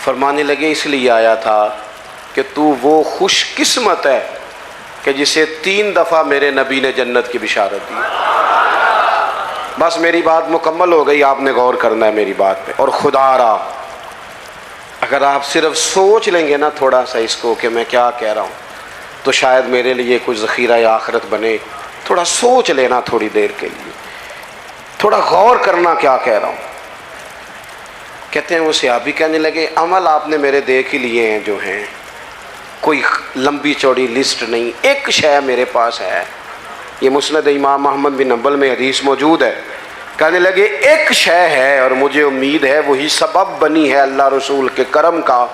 فرمانے لگے اس لیے آیا تھا کہ تو وہ خوش قسمت ہے کہ جسے 3 دفعہ میرے نبی نے جنت کی بشارت دی۔ بس میری بات مکمل ہو گئی، آپ نے غور کرنا ہے میری بات پہ۔ اور خدا را اگر آپ صرف سوچ لیں گے نا تھوڑا سا اس کو کہ میں کیا کہہ رہا ہوں تو شاید میرے لیے کچھ ذخیرہ آخرت بنے۔ تھوڑا سوچ لینا تھوڑی دیر کے لیے، تھوڑا غور کرنا کیا کہہ رہا ہوں۔ کہتے ہیں وہ صحابی کہنے لگے عمل آپ نے میرے دیکھ ہی لیے ہیں جو ہیں، کوئی لمبی چوڑی لسٹ نہیں، ایک شے میرے پاس ہے، یہ مسند امام احمد بن حنبل میں حدیث موجود ہے۔ کہنے لگے ایک شے ہے اور مجھے امید ہے وہی سبب بنی ہے اللہ رسول کے کرم کا۔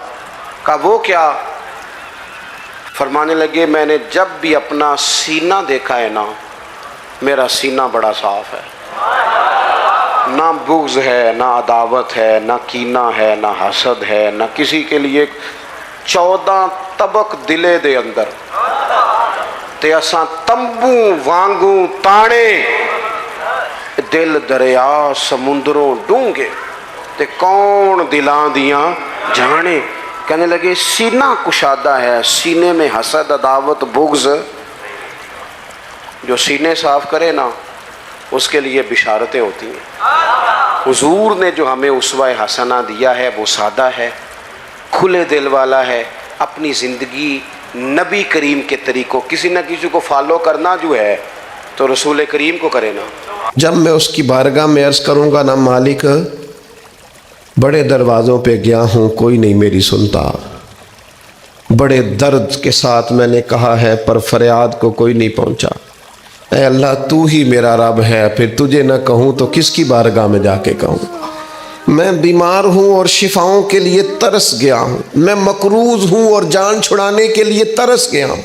کہا وہ کیا؟ فرمانے لگے میں نے جب بھی اپنا سینہ دیکھا ہے نا، میرا سینہ بڑا صاف ہے، نہ بغض ہے، نہ عداوت ہے، نہ کینہ ہے، نہ حسد ہے، نہ کسی کے لیے 14 طبق دلے دے اندر تے اساں تمبو وانگوں تانے، دل دریا سمندروں ڈونگے تے کون دلاں دیاں جانے۔ کہنے لگے سینہ کشادہ ہے، سینے میں حسد عداوت بغض، جو سینے صاف کرے نا اس کے لیے بشارتیں ہوتی ہیں۔ حضور نے جو ہمیں اسوہ حسنہ دیا ہے وہ سادہ ہے، کھلے دل والا ہے، اپنی زندگی نبی کریم کے طریقوں، کسی نہ کسی کو فالو کرنا جو ہے تو رسول کریم کو کرے نا۔ جب میں اس کی بارگاہ میں عرض کروں گا نا مالک بڑے دروازوں پہ گیا ہوں کوئی نہیں میری سنتا، بڑے درد کے ساتھ میں نے کہا ہے پر فریاد کو کوئی نہیں پہنچا، اے اللہ تو ہی میرا رب ہے، پھر تجھے نہ کہوں تو کس کی بارگاہ میں جا کے کہوں؟ میں بیمار ہوں اور شفاؤں کے لیے ترس گیا ہوں، میں مقروض ہوں اور جان چھڑانے کے لیے ترس گیا ہوں،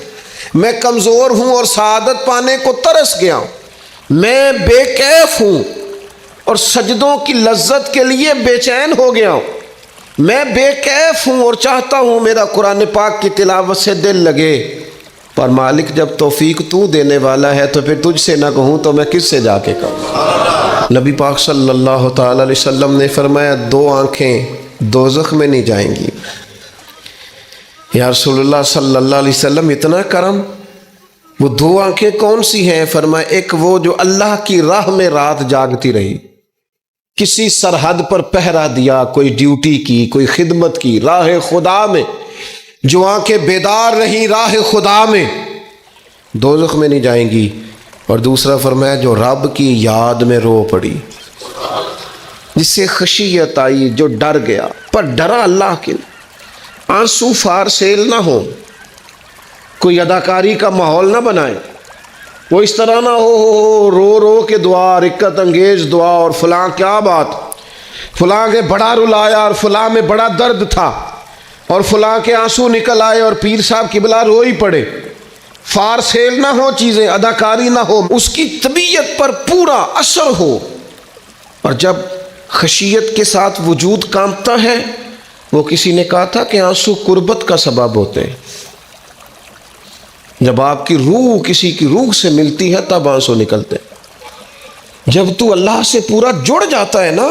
میں کمزور ہوں اور سعادت پانے کو ترس گیا ہوں، میں بے کیف ہوں اور سجدوں کی لذت کے لیے بے چین ہو گیا ہوں، میں بے کیف ہوں اور چاہتا ہوں میرا قرآن پاک کی تلاوت سے دل لگے، پر مالک جب توفیق تو دینے والا ہے تو پھر تجھ سے نہ کہوں تو میں کس سے جا کے کہوں؟ نبی پاک صلی اللہ تعالی علیہ وسلم نے فرمایا 2 آنکھیں دوزخ میں نہیں جائیں گی۔ یا رسول اللہ صلی اللہ علیہ وسلم اتنا کرم، وہ 2 آنکھیں کون سی ہیں؟ فرمایا ایک وہ جو اللہ کی راہ میں رات جاگتی رہی، کسی سرحد پر پہرا دیا، کوئی ڈیوٹی کی، کوئی خدمت کی راہ خدا میں، جو آنکھیں بیدار رہی راہ خدا میں، دوزخ میں نہیں جائیں گی۔ اور دوسرا فرمایا جو رب کی یاد میں رو پڑی، جس سے خشیت آئی، جو ڈر گیا، پر ڈرا اللہ کے، آنسو فار سیل نہ ہو، کوئی اداکاری کا ماحول نہ بنائے، وہ اس طرح نہ ہو رو رو کے دعا، رکت انگیز دعا، اور فلاں کیا بات، فلاں کے بڑا رلایا اور فلاں میں بڑا درد تھا اور فلاں کے آنسو نکل آئے اور پیر صاحب قبلہ رو ہی پڑے، فار سیل نہ ہو چیزیں، اداکاری نہ ہو، اس کی طبیعت پر پورا اثر ہو۔ اور جب خشیت کے ساتھ وجود کانپتا ہے، وہ کسی نے کہا تھا کہ آنسو قربت کا سبب ہوتے ہیں، جب آپ کی روح کسی کی روح سے ملتی ہے تب آنسو نکلتے ہیں۔ جب تو اللہ سے پورا جڑ جاتا ہے نا،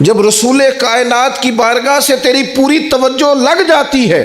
جب رسول کائنات کی بارگاہ سے تیری پوری توجہ لگ جاتی ہے،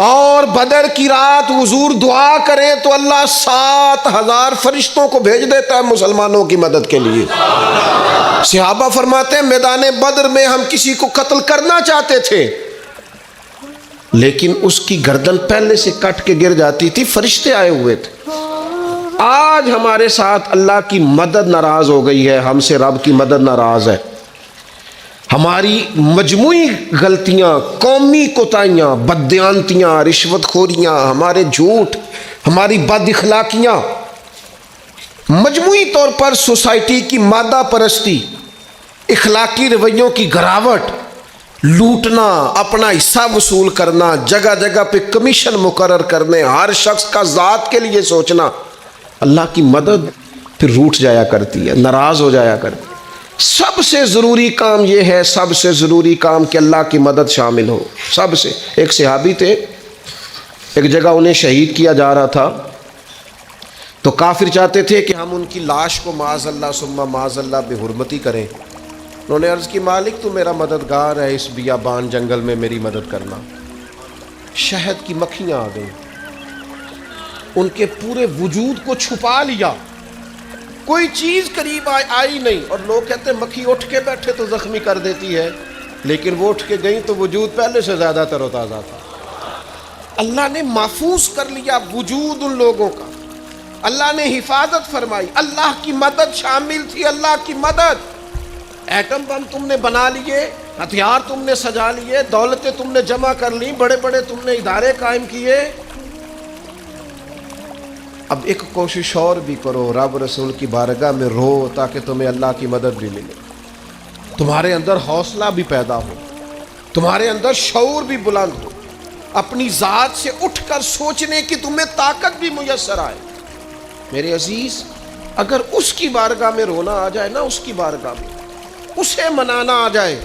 اور بدر کی رات حضور دعا کریں تو اللہ 7,000 فرشتوں کو بھیج دیتا ہے مسلمانوں کی مدد کے لیے. صحابہ فرماتے ہیں میدان بدر میں ہم کسی کو قتل کرنا چاہتے تھے لیکن اس کی گردن پہلے سے کٹ کے گر جاتی تھی, فرشتے آئے ہوئے تھے. آج ہمارے ساتھ اللہ کی مدد ناراض ہو گئی ہے, ہم سے رب کی مدد ناراض ہے. ہماری مجموعی غلطیاں, قومی کوتاہیاں, بددیانتیاں, رشوت خوریاں, ہمارے جھوٹ, ہماری بد اخلاقیاں, مجموعی طور پر سوسائٹی کی مادہ پرستی, اخلاقی رویوں کی گراوٹ, لوٹنا, اپنا حصہ وصول کرنا, جگہ جگہ پہ کمیشن مقرر کرنے, ہر شخص کا ذات کے لیے سوچنا, اللہ کی مدد پھر روٹ جایا کرتی ہے, ناراض ہو جایا کرتی ہے. سب سے ضروری کام یہ ہے, سب سے ضروری کام کہ اللہ کی مدد شامل ہو. سب سے. ایک صحابی تھے, ایک جگہ انہیں شہید کیا جا رہا تھا تو کافر چاہتے تھے کہ ہم ان کی لاش کو معاذ اللہ ثم معاذ اللہ بے حرمتی کریں. انہوں نے عرض کی مالک تو میرا مددگار ہے, اس بیابان جنگل میں میری مدد کرنا. شہد کی مکھیاں آ گئیں, ان کے پورے وجود کو چھپا لیا, کوئی چیز قریب آئی نہیں. اور لوگ کہتے ہیں مکھی اٹھ کے بیٹھے تو زخمی کر دیتی ہے, لیکن وہ اٹھ کے گئیں تو وجود پہلے سے زیادہ تر و تازہ تھا. اللہ نے محفوظ کر لیا وجود ان لوگوں کا, اللہ نے حفاظت فرمائی, اللہ کی مدد شامل تھی. اللہ کی مدد. ایٹم بم تم نے بنا لیے, ہتھیار تم نے سجا لیے, دولتیں تم نے جمع کر لی, بڑے بڑے تم نے ادارے قائم کیے. اب ایک کوشش اور بھی کرو, رب رسول کی بارگاہ میں رو تاکہ تمہیں اللہ کی مدد بھی ملے, تمہارے اندر حوصلہ بھی پیدا ہو, تمہارے اندر شعور بھی بلند ہو, اپنی ذات سے اٹھ کر سوچنے کی تمہیں طاقت بھی میسر آئے. میرے عزیز, اگر اس کی بارگاہ میں رونا آ جائے نا, اس کی بارگاہ میں اسے منانا آ جائے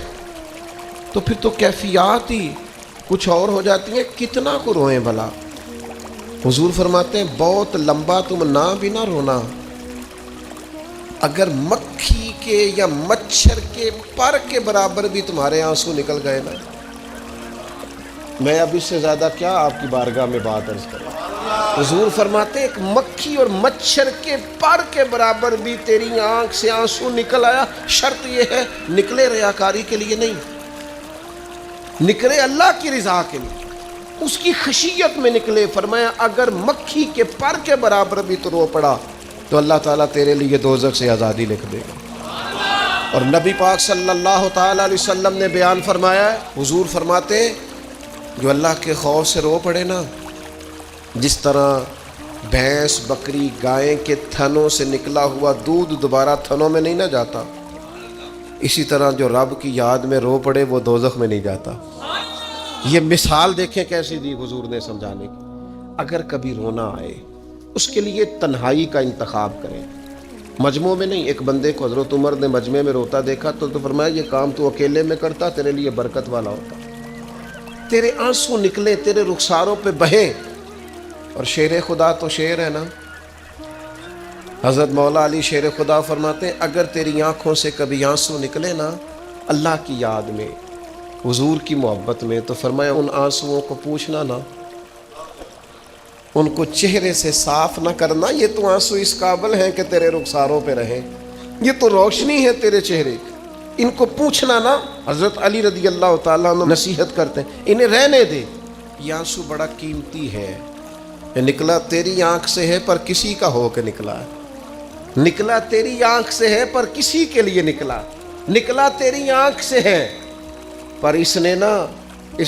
تو پھر تو کیفیات ہی کچھ اور ہو جاتی ہیں. کتنا کو روئیں بھلا. حضور فرماتے ہیں بہت لمبا تم نہ بھی نہ رونا, اگر مکھی کے یا مچھر کے پر کے برابر بھی تمہارے آنسو نکل گئے نا, میں اب اس سے زیادہ کیا آپ کی بارگاہ میں بات عرض کروں. حضور فرماتے ہیں ایک مکھی اور مچھر کے پر کے برابر بھی تیری آنکھ سے آنسو نکل آیا, شرط یہ ہے نکلے ریاکاری کے لیے نہیں, نکلے اللہ کی رضا کے لیے, اس کی خشیت میں نکلے. فرمایا اگر مکھی کے پر کے برابر بھی تو رو پڑا تو اللہ تعالیٰ تیرے لیے دوزخ سے آزادی لکھ دے گا. اور نبی پاک صلی اللہ تعالیٰ علیہ وسلم نے بیان فرمایا ہے, حضور فرماتے جو اللہ کے خوف سے رو پڑے نا, جس طرح بھینس بکری گائے کے تھنوں سے نکلا ہوا دودھ دوبارہ تھنوں میں نہیں نہ جاتا, اسی طرح جو رب کی یاد میں رو پڑے وہ دوزخ میں نہیں جاتا. یہ مثال دیکھیں کیسی دی حضور نے سمجھانے کی. اگر کبھی رونا آئے اس کے لیے تنہائی کا انتخاب کریں, مجموعوں میں نہیں. ایک بندے کو حضرت عمر نے مجمع میں روتا دیکھا تو فرمایا یہ کام تو اکیلے میں کرتا, تیرے لیے برکت والا ہوتا, تیرے آنسو نکلے, تیرے رخساروں پہ بہیں. اور شیر خدا تو شیر ہے نا, حضرت مولا علی شیر خدا فرماتے ہیں اگر تیری آنکھوں سے کبھی آنسو نکلے نا اللہ کی یاد میں, حضور کی محبت میں, تو فرمایا ان آنسوؤں کو پوچھنا نا, ان کو چہرے سے صاف نہ کرنا. یہ تو آنسو اس قابل ہیں کہ تیرے رخساروں پہ رہیں, یہ تو روشنی ہے تیرے چہرے کی, ان کو پوچھنا نا. حضرت علی رضی اللہ تعالیٰ عنہ نصیحت کرتے ہیں انہیں رہنے دے, یہ آنسو بڑا قیمتی ہے, یہ نکلا تیری آنکھ سے ہے پر کسی کا ہو کے نکلا ہے, نکلا تیری آنکھ سے ہے پر کسی کے لیے نکلا, نکلا تیری آنکھ سے ہے پر اس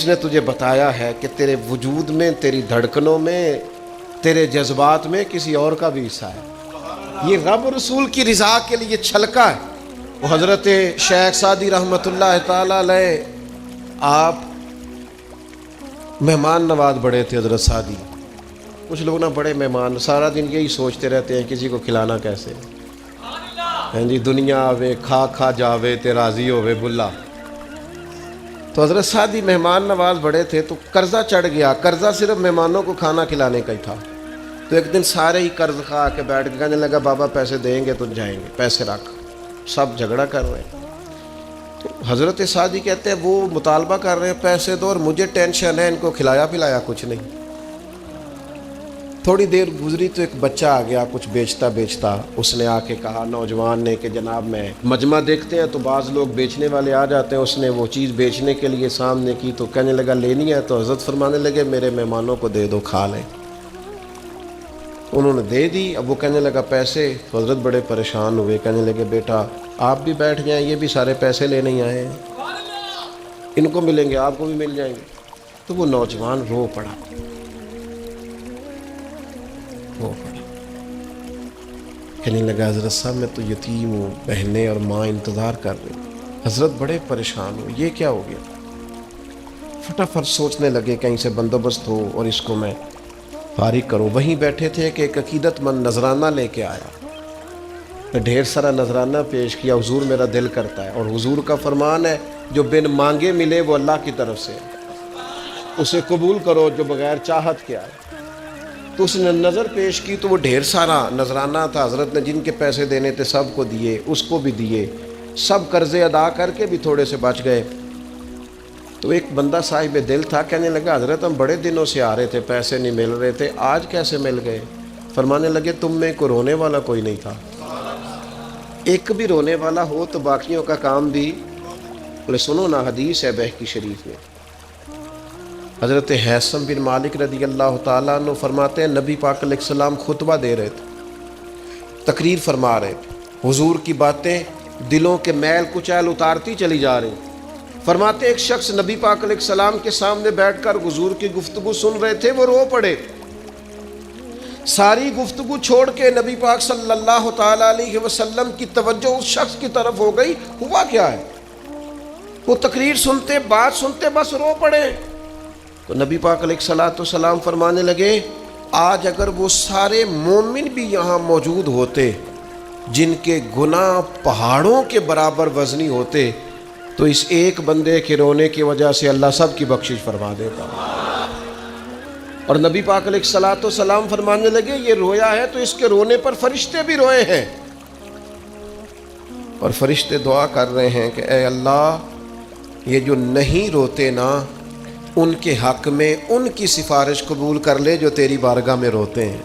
نے تجھے بتایا ہے کہ تیرے وجود میں, تیری دھڑکنوں میں, تیرے جذبات میں کسی اور کا بھی حصہ ہے. یہ رب رسول کی رضا کے لیے چھلکا ہے. وہ حضرت شیخ سعدی رحمۃ اللہ تعالی علیہ, آپ مہمان نواز بڑے تھے حضرت سعدی. کچھ لوگ نا بڑے مہمان, سارا دن یہی سوچتے رہتے ہیں کسی کو کھلانا کیسے, ہاں جی دنیا آوے کھا کھا جاوے تے راضی ہووے بلا. تو حضرت سعدی مہمان نواز بڑے تھے تو قرضہ چڑھ گیا. قرضہ صرف مہمانوں کو کھانا کھلانے کا ہی تھا. تو ایک دن سارے ہی قرض کھا کے بیٹھ کے کہنے لگا بابا پیسے دیں گے تو جائیں گے, پیسے رکھ. سب جھگڑا کر رہے ہیں. حضرت سعدی کہتے ہیں وہ مطالبہ کر رہے ہیں پیسے دو اور مجھے ٹینشن ہے، ان کو کھلایا پلایا کچھ نہیں۔ تھوڑی دیر گزری تو ایک بچہ آ گیا کچھ بیچتا بیچتا، اس نے آ کے کہا نوجوان نے کہ جناب میں مجمع دیکھتے ہیں تو بعض لوگ بیچنے والے آ جاتے ہیں، اس نے وہ چیز بیچنے کے لیے سامنے کی تو کہنے لگا لینی ہے، تو حضرت فرمانے لگے میرے مہمانوں کو دے دو کھا لیں۔ انہوں نے دے دی، اب وہ کہنے لگا پیسے، تو حضرت بڑے پریشان ہوئے، کہنے لگے بیٹا آپ بھی بیٹھ جائیں، یہ بھی سارے پیسے لینے ہی آئے ہیں، ان کو ملیں گے آپ کو بھی مل جائیں گے۔ تو وہ نوجوان رو پڑا، کہنے لگا حضرت صاحب میں تو یتیم ہوں، بہنیں اور ماں انتظار کر رہی۔ حضرت بڑے پریشان ہو، یہ کیا ہو گیا؟ فٹافٹ سوچنے لگے کہیں سے بندوبست ہو اور اس کو میں فارغ کروں۔ وہیں بیٹھے تھے کہ ایک عقیدت مند نذرانہ لے کے آیا، ڈھیر سارا نذرانہ پیش کیا، حضور میرا دل کرتا ہے، اور حضور کا فرمان ہے جو بن مانگے ملے وہ اللہ کی طرف سے، اسے قبول کرو جو بغیر چاہت کے آئے۔ تو اس نے نظر پیش کی تو وہ ڈھیر سارا نذرانہ تھا، حضرت نے جن کے پیسے دینے تھے سب کو دیے، اس کو بھی دیے، سب قرضے ادا کر کے بھی تھوڑے سے بچ گئے۔ تو ایک بندہ صاحب دل تھا، کہنے لگا حضرت ہم بڑے دنوں سے آ رہے تھے، پیسے نہیں مل رہے تھے، آج کیسے مل گئے؟ فرمانے لگے تم میں کو رونے والا کوئی نہیں تھا، ایک بھی رونے والا ہو تو باقیوں کا کام بھی۔ بولے سنو نا، حدیث ہے بہقی شریف میں، حضرت حیثم بن مالک رضی اللہ تعالیٰ عنہ فرماتے ہیں نبی پاک علیہ السلام خطبہ دے رہے تھے، تقریر فرما رہے تھے، حضور کی باتیں دلوں کے میل کچیل اتارتی چلی جا رہی۔ فرماتے ایک شخص نبی پاک علیہ السلام کے سامنے بیٹھ کر حضور کی گفتگو سن رہے تھے، وہ رو پڑے، ساری گفتگو چھوڑ کے نبی پاک صلی اللہ تعالیٰ علیہ وسلم کی توجہ اس شخص کی طرف ہو گئی۔ ہوا کیا ہے؟ وہ تقریر سنتے، بات سنتے بس رو پڑے۔ تو نبی پاک علیہ السلام فرمانے لگے آج اگر وہ سارے مومن بھی یہاں موجود ہوتے جن کے گناہ پہاڑوں کے برابر وزنی ہوتے تو اس ایک بندے کے رونے کی وجہ سے اللہ سب کی بخشش فرما دیتا۔ اور نبی پاک علیہ السلام فرمانے لگے یہ رویا ہے تو اس کے رونے پر فرشتے بھی روئے ہیں، اور فرشتے دعا کر رہے ہیں کہ اے اللہ یہ جو نہیں روتے نا ان کے حق میں ان کی سفارش قبول کر لے جو تیری بارگاہ میں روتے ہیں،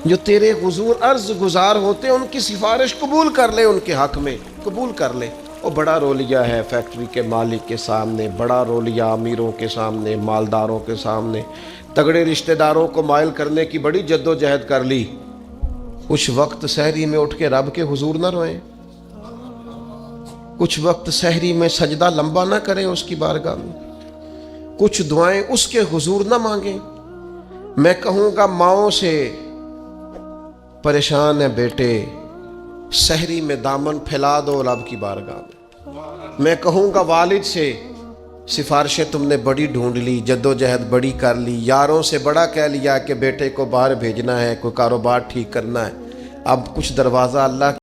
جو تیرے حضور عرض گزار ہوتے ہیں ان کی سفارش قبول کر لے، ان کے حق میں قبول کر لے۔ اور بڑا رو لیا ہے فیکٹری کے مالک کے سامنے، بڑا رو لیا امیروں کے سامنے، مالداروں کے سامنے، تگڑے رشتہ داروں کو مائل کرنے کی بڑی جد و جہد کر لی۔ کچھ وقت سحری میں اٹھ کے رب کے حضور نہ روئیں، کچھ وقت سحری میں سجدہ لمبا نہ کریں اس کی بارگاہ میں، کچھ دعائیں اس کے حضور نہ مانگیں۔ میں کہوں گا ماؤں سے پریشان ہے بیٹے، سحری میں دامن پھیلا دو رب کی بارگاہ میں۔ میں کہوں گا والد سے سفارشیں تم نے بڑی ڈھونڈ لی، جد و جہد بڑی کر لی، یاروں سے بڑا کہہ لیا کہ بیٹے کو باہر بھیجنا ہے، کوئی کاروبار ٹھیک کرنا ہے، اب کچھ دروازہ اللہ